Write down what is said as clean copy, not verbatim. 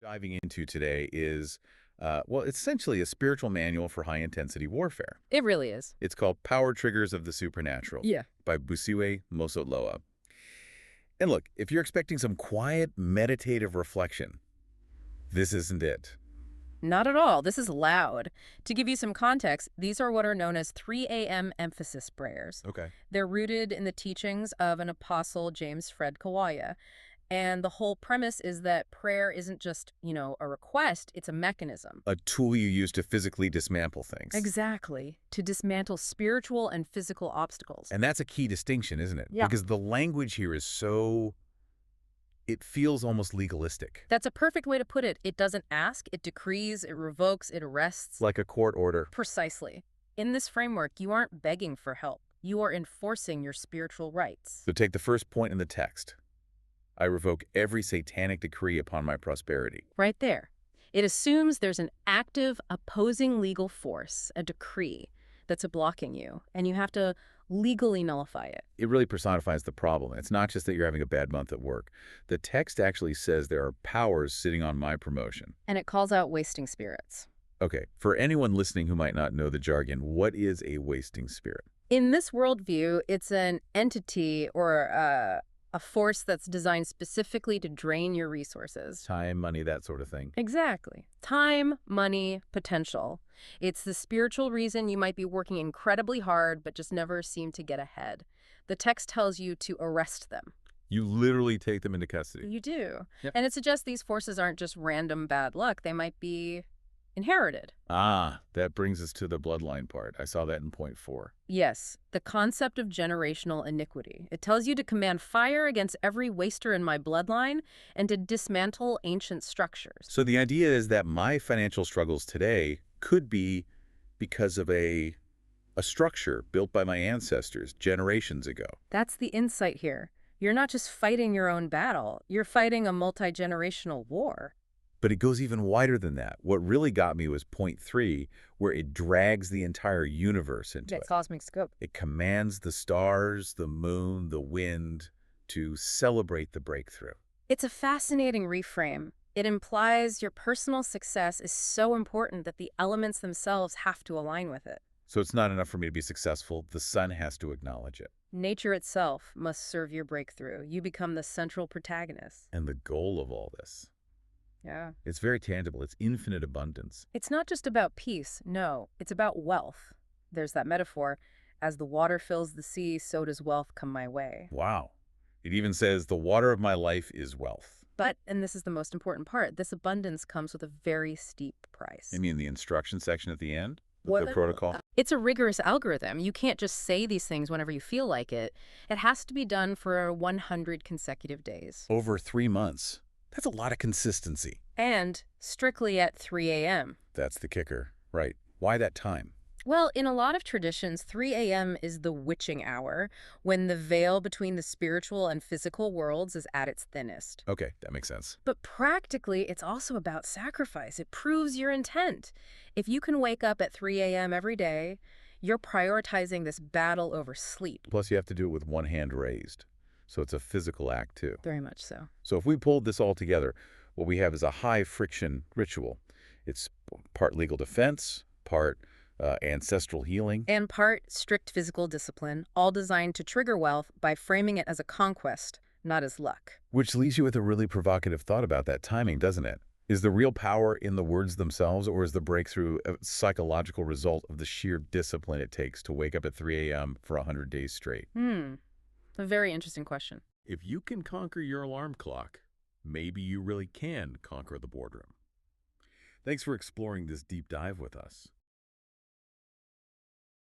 Diving into today is, well, it's essentially a spiritual manual for high-intensity warfare. It really is. It's called Power Triggers of the Supernatural Yeah. by Busiwe Mosotloa. And look, if you're expecting some quiet, meditative reflection, this isn't it. Not at all. This is loud. To give you some context, these are what are known as 3 a.m. emphasis prayers. Okay. They're rooted in the teachings of an apostle, James Fred Kawaya. And the whole premise is that prayer isn't just, a request, it's a mechanism. A tool you use to physically dismantle things. Exactly. To dismantle spiritual and physical obstacles. And that's a key distinction, isn't it? Yeah. Because the language here is so... it feels almost legalistic. That's a perfect way to put it. It doesn't ask, it decrees, it revokes, it arrests. Like a court order. Precisely. In this framework, you aren't begging for help. You are enforcing your spiritual rights. So take the first point in the text. I revoke every satanic decree upon my prosperity. Right there. It assumes there's an active, opposing legal force, a decree, that's blocking you, and you have to legally nullify it. It really personifies the problem. It's not just that you're having a bad month at work. The text actually says there are powers sitting on my promotion. And it calls out wasting spirits. Okay, for anyone listening who might not know the jargon, what is a wasting spirit? In this worldview, it's an entity or a force that's designed specifically to drain your resources. Time, money, that sort of thing. Exactly. Time, money, potential. It's the spiritual reason you might be working incredibly hard but just never seem to get ahead. The text tells you to arrest them. You literally take them into custody. You do. Yep. And it suggests these forces aren't just random bad luck. They might be inherited. Ah, that brings us to the bloodline part. I saw that in point 4. Yes, the concept of generational iniquity. It tells you to command fire against every waster in my bloodline and to dismantle ancient structures. So the idea is that my financial struggles today could be because of a structure built by my ancestors generations ago. That's the insight here. You're not just fighting your own battle. You're fighting a multi-generational war. But it goes even wider than that. What really got me was point 3, where it drags the entire universe into it. Cosmic scope. It commands the stars, the moon, the wind to celebrate the breakthrough. It's a fascinating reframe. It implies your personal success is so important that the elements themselves have to align with it. So it's not enough for me to be successful. The sun has to acknowledge it. Nature itself must serve your breakthrough. You become the central protagonist. And the goal of all this, Yeah. it's very tangible. It's infinite abundance. It's not just about peace. No, it's about wealth. There's that metaphor. As the water fills the sea, so does wealth come my way. Wow. It even says the water of my life is wealth. But, and this is the most important part, this abundance comes with a very steep price. I mean, the instruction section at the end? What? The protocol? It's a rigorous algorithm. You can't just say these things whenever you feel like it. It has to be done for 100 consecutive days. Over 3 months. That's a lot of consistency. And strictly at 3 a.m. That's the kicker. Right. Why that time? Well, in a lot of traditions, 3 a.m. is the witching hour, when the veil between the spiritual and physical worlds is at its thinnest. Okay, that makes sense. But practically, it's also about sacrifice. It proves your intent. If you can wake up at 3 a.m. every day, you're prioritizing this battle over sleep. Plus, you have to do it with one hand raised. So it's a physical act, too. Very much so. So if we pulled this all together, what we have is a high-friction ritual. It's part legal defense, part ancestral healing. And part strict physical discipline, all designed to trigger wealth by framing it as a conquest, not as luck. Which leaves you with a really provocative thought about that timing, doesn't it? Is the real power in the words themselves, or is the breakthrough a psychological result of the sheer discipline it takes to wake up at 3 a.m. for 100 days straight? A very interesting question. If you can conquer your alarm clock, maybe you really can conquer the boardroom. Thanks for exploring this deep dive with us.